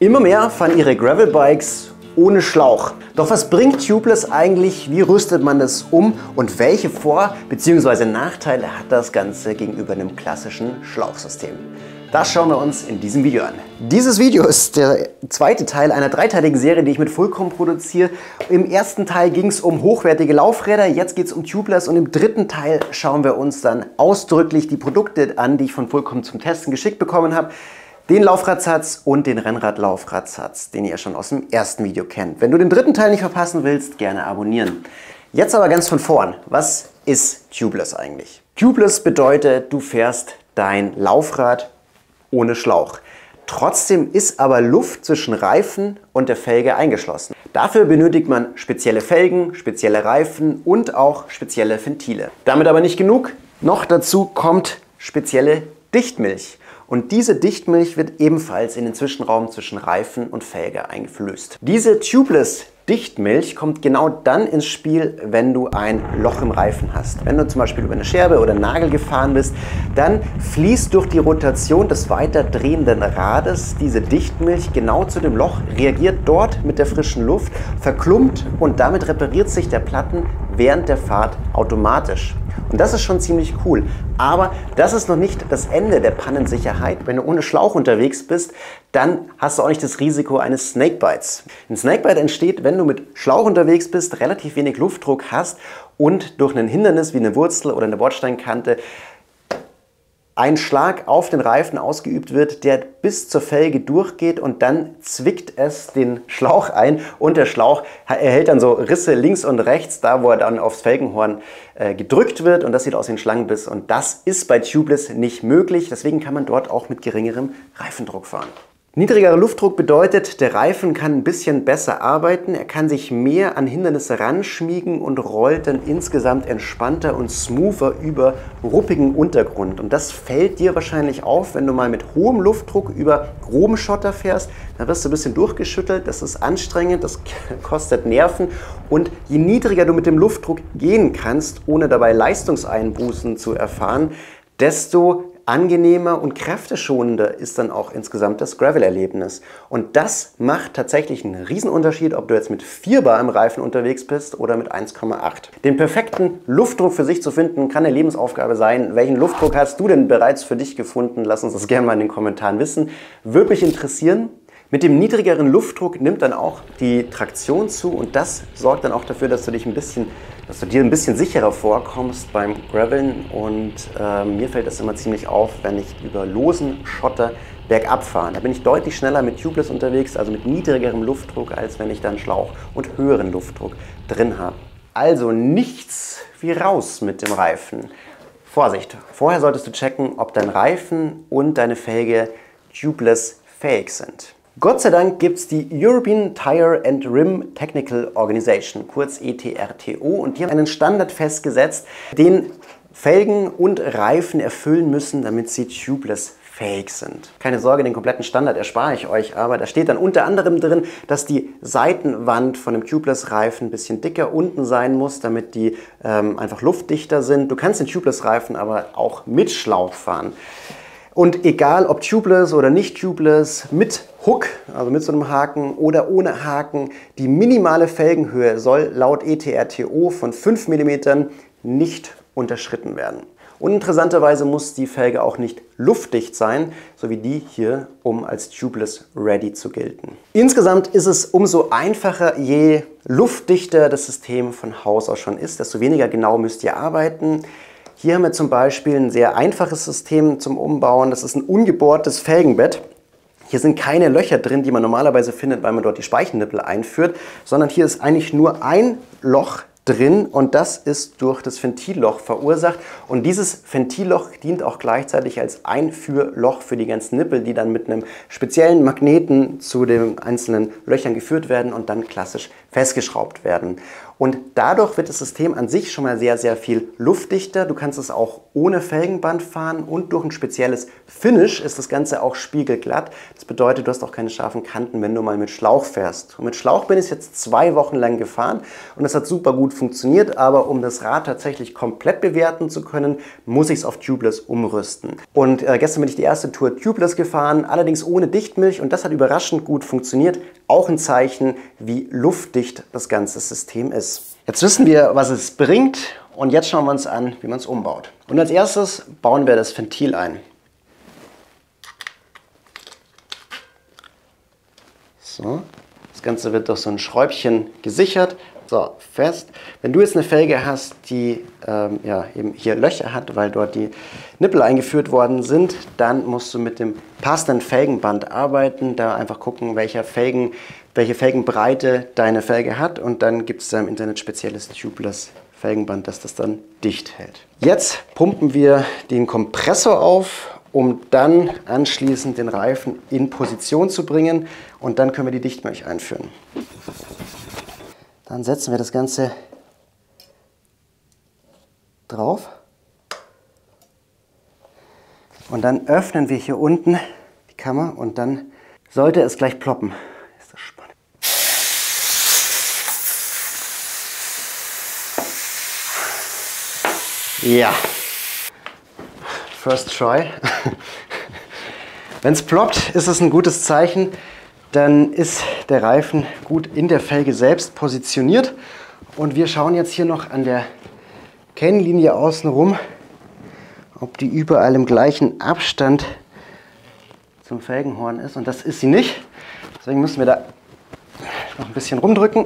Immer mehr fahren ihre Gravelbikes ohne Schlauch. Doch was bringt Tubeless eigentlich? Wie rüstet man das um? Und welche Vor- bzw. Nachteile hat das Ganze gegenüber einem klassischen Schlauchsystem? Das schauen wir uns in diesem Video an. Dieses Video ist der zweite Teil einer dreiteiligen Serie, die ich mit Fullcom produziere. Im ersten Teil ging es um hochwertige Laufräder, jetzt geht es um Tubeless und im dritten Teil schauen wir uns dann ausdrücklich die Produkte an, die ich von Fullcom zum Testen geschickt bekommen habe. Den Laufradsatz und den Rennrad-Laufradsatz, den ihr schon aus dem ersten Video kennt. Wenn du den dritten Teil nicht verpassen willst, gerne abonnieren. Jetzt aber ganz von vorn. Was ist Tubeless eigentlich? Tubeless bedeutet, du fährst dein Laufrad ohne Schlauch. Trotzdem ist aber Luft zwischen Reifen und der Felge eingeschlossen. Dafür benötigt man spezielle Felgen, spezielle Reifen und auch spezielle Ventile. Damit aber nicht genug. Noch dazu kommt spezielle Dichtmilch. Und diese Dichtmilch wird ebenfalls in den Zwischenraum zwischen Reifen und Felge eingeflößt. Diese Tubeless Dichtmilch kommt genau dann ins Spiel, wenn du ein Loch im Reifen hast. Wenn du zum Beispiel über eine Scherbe oder einen Nagel gefahren bist, dann fließt durch die Rotation des weiter drehenden Rades diese Dichtmilch genau zu dem Loch, reagiert dort mit der frischen Luft, verklumpt und damit repariert sich der Platten während der Fahrt automatisch. Und das ist schon ziemlich cool. Aber das ist noch nicht das Ende der Pannensicherheit. Wenn du ohne Schlauch unterwegs bist, dann hast du auch nicht das Risiko eines Snakebites. Ein Snakebite entsteht, wenn du mit Schlauch unterwegs bist, relativ wenig Luftdruck hast und durch ein Hindernis wie eine Wurzel oder eine Bordsteinkante ein Schlag auf den Reifen ausgeübt wird, der bis zur Felge durchgeht und dann zwickt es den Schlauch ein und der Schlauch erhält dann so Risse links und rechts, da wo er dann aufs Felgenhorn gedrückt wird und das sieht aus wie ein Schlangenbiss und das ist bei Tubeless nicht möglich, deswegen kann man dort auch mit geringerem Reifendruck fahren. Niedrigerer Luftdruck bedeutet, der Reifen kann ein bisschen besser arbeiten, er kann sich mehr an Hindernisse ranschmiegen und rollt dann insgesamt entspannter und smoother über ruppigen Untergrund. Und das fällt dir wahrscheinlich auf, wenn du mal mit hohem Luftdruck über groben Schotter fährst. Da wirst du ein bisschen durchgeschüttelt, das ist anstrengend, das kostet Nerven. Und je niedriger du mit dem Luftdruck gehen kannst, ohne dabei Leistungseinbußen zu erfahren, desto angenehmer und kräfteschonender ist dann auch insgesamt das Gravel-Erlebnis. Und das macht tatsächlich einen Riesenunterschied, ob du jetzt mit 4 Bar im Reifen unterwegs bist oder mit 1,8. Den perfekten Luftdruck für sich zu finden, kann eine Lebensaufgabe sein. Welchen Luftdruck hast du denn bereits für dich gefunden? Lass uns das gerne mal in den Kommentaren wissen. Würde mich interessieren. Mit dem niedrigeren Luftdruck nimmt dann auch die Traktion zu und das sorgt dann auch dafür, dass du dir ein bisschen sicherer vorkommst beim Graveln und mir fällt das immer ziemlich auf, wenn ich über losen Schotter bergab fahre. Da bin ich deutlich schneller mit Tubeless unterwegs, also mit niedrigerem Luftdruck, als wenn ich dann Schlauch und höheren Luftdruck drin habe. Also nichts wie raus mit dem Reifen. Vorsicht, vorher solltest du checken, ob dein Reifen und deine Felge Tubeless fähig sind. Gott sei Dank gibt es die European Tire and Rim Technical Organization, kurz ETRTO, und die haben einen Standard festgesetzt, den Felgen und Reifen erfüllen müssen, damit sie Tubeless fähig sind. Keine Sorge, den kompletten Standard erspare ich euch, aber da steht dann unter anderem drin, dass die Seitenwand von dem Tubeless-Reifen ein bisschen dicker unten sein muss, damit die einfach luftdichter sind. Du kannst den Tubeless-Reifen aber auch mit Schlauch fahren. Und egal ob Tubeless oder nicht Tubeless, mit Hook, also mit so einem Haken oder ohne Haken, die minimale Felgenhöhe soll laut ETRTO von 5 mm nicht unterschritten werden. Und interessanterweise muss die Felge auch nicht luftdicht sein, so wie die hier, um als Tubeless ready zu gelten. Insgesamt ist es umso einfacher, je luftdichter das System von Haus aus schon ist, desto weniger genau müsst ihr arbeiten. Hier haben wir zum Beispiel ein sehr einfaches System zum Umbauen. Das ist ein ungebohrtes Felgenbett. Hier sind keine Löcher drin, die man normalerweise findet, weil man dort die Speichennippel einführt, sondern hier ist eigentlich nur ein Loch drin und das ist durch das Ventilloch verursacht. Und dieses Ventilloch dient auch gleichzeitig als Einführloch für die ganzen Nippel, die dann mit einem speziellen Magneten zu den einzelnen Löchern geführt werden und dann klassisch festgeschraubt werden. Und dadurch wird das System an sich schon mal sehr, sehr viel luftdichter. Du kannst es auch ohne Felgenband fahren und durch ein spezielles Finish ist das Ganze auch spiegelglatt. Das bedeutet, du hast auch keine scharfen Kanten, wenn du mal mit Schlauch fährst. Und mit Schlauch bin ich jetzt 2 Wochen lang gefahren und das hat super gut funktioniert. Aber um das Rad tatsächlich komplett bewerten zu können, muss ich es auf Tubeless umrüsten. Und gestern bin ich die erste Tour Tubeless gefahren, allerdings ohne Dichtmilch und das hat überraschend gut funktioniert. Auch ein Zeichen, wie luftdicht das ganze System ist. Jetzt wissen wir, was es bringt und jetzt schauen wir uns an, wie man es umbaut. Und als erstes bauen wir das Ventil ein. So, das Ganze wird durch so ein Schräubchen gesichert. So, fest. Wenn du jetzt eine Felge hast, die ja, eben hier Löcher hat, weil dort die Nippel eingeführt worden sind, dann musst du mit dem passenden Felgenband arbeiten. Da einfach gucken, welche Felgenbreite deine Felge hat und dann gibt es da im Internet spezielles Tubeless Felgenband, das das dann dicht hält. Jetzt pumpen wir den Kompressor auf, um dann anschließend den Reifen in Position zu bringen und dann können wir die Dichtmilch einführen. Dann setzen wir das Ganze drauf und dann öffnen wir hier unten die Kammer und dann sollte es gleich ploppen. Ist das spannend. Ja, first try. Wenn es ploppt, ist es ein gutes Zeichen. Dann ist der Reifen gut in der Felge selbst positioniert. Und wir schauen jetzt hier noch an der Kennlinie außen rum, ob die überall im gleichen Abstand zum Felgenhorn ist. Und das ist sie nicht. Deswegen müssen wir da noch ein bisschen rumdrücken,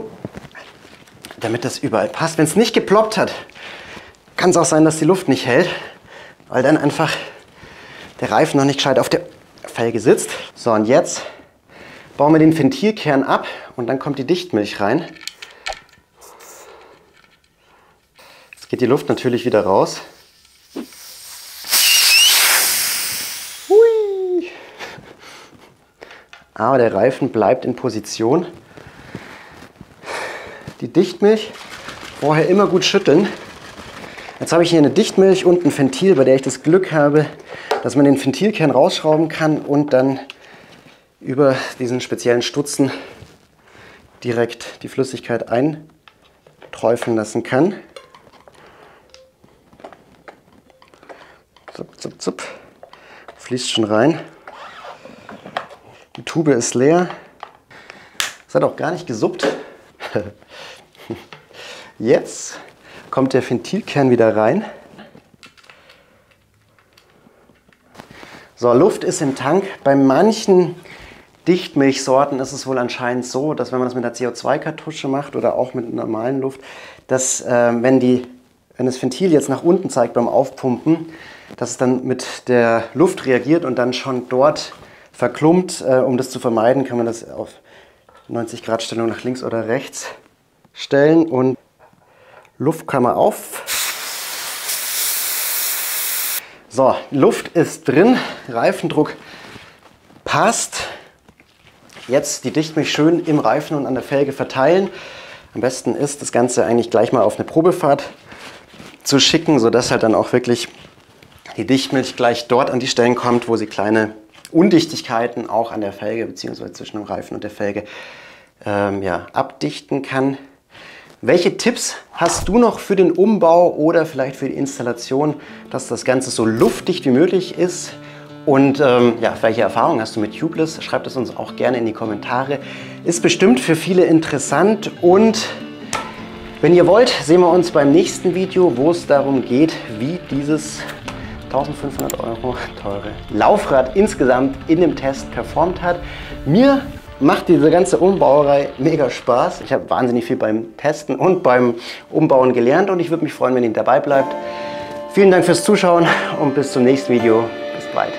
damit das überall passt. Wenn es nicht geploppt hat, kann es auch sein, dass die Luft nicht hält, weil dann einfach der Reifen noch nicht gescheit auf der Felge sitzt. So, und jetzt bauen wir den Ventilkern ab und dann kommt die Dichtmilch rein. Jetzt geht die Luft natürlich wieder raus. Hui. Aber der Reifen bleibt in Position. Die Dichtmilch vorher immer gut schütteln. Jetzt habe ich hier eine Dichtmilch und ein Ventil, bei der ich das Glück habe, dass man den Ventilkern rausschrauben kann und dann über diesen speziellen Stutzen direkt die Flüssigkeit einträufeln lassen kann. Zup, zup, zup. Fließt schon rein. Die Tube ist leer. Es hat auch gar nicht gesuppt. Jetzt kommt der Ventilkern wieder rein. So, Luft ist im Tank. Bei manchen Dichtmilchsorten ist es wohl anscheinend so, dass wenn man das mit einer CO2-Kartusche macht oder auch mit normalen Luft, dass wenn das Ventil jetzt nach unten zeigt beim Aufpumpen, dass es dann mit der Luft reagiert und dann schon dort verklumpt. Um das zu vermeiden, kann man das auf 90 Grad Stellung nach links oder rechts stellen und Luftkammer auf. So, Luft ist drin, Reifendruck passt. Jetzt die Dichtmilch schön im Reifen und an der Felge verteilen. Am besten ist, das Ganze eigentlich gleich mal auf eine Probefahrt zu schicken, sodass halt dann auch wirklich die Dichtmilch gleich dort an die Stellen kommt, wo sie kleine Undichtigkeiten auch an der Felge bzw. zwischen dem Reifen und der Felge ja, abdichten kann. Welche Tipps hast du noch für den Umbau oder vielleicht für die Installation, dass das Ganze so luftdicht wie möglich ist? Und ja, welche Erfahrungen hast du mit Tubeless? Schreib es uns auch gerne in die Kommentare. Ist bestimmt für viele interessant und wenn ihr wollt, sehen wir uns beim nächsten Video, wo es darum geht, wie dieses 1500 € teure Laufrad insgesamt in dem Test performt hat. Mir macht diese ganze Umbauerei mega Spaß. Ich habe wahnsinnig viel beim Testen und beim Umbauen gelernt und ich würde mich freuen, wenn ihr dabei bleibt. Vielen Dank fürs Zuschauen und bis zum nächsten Video. Bis bald.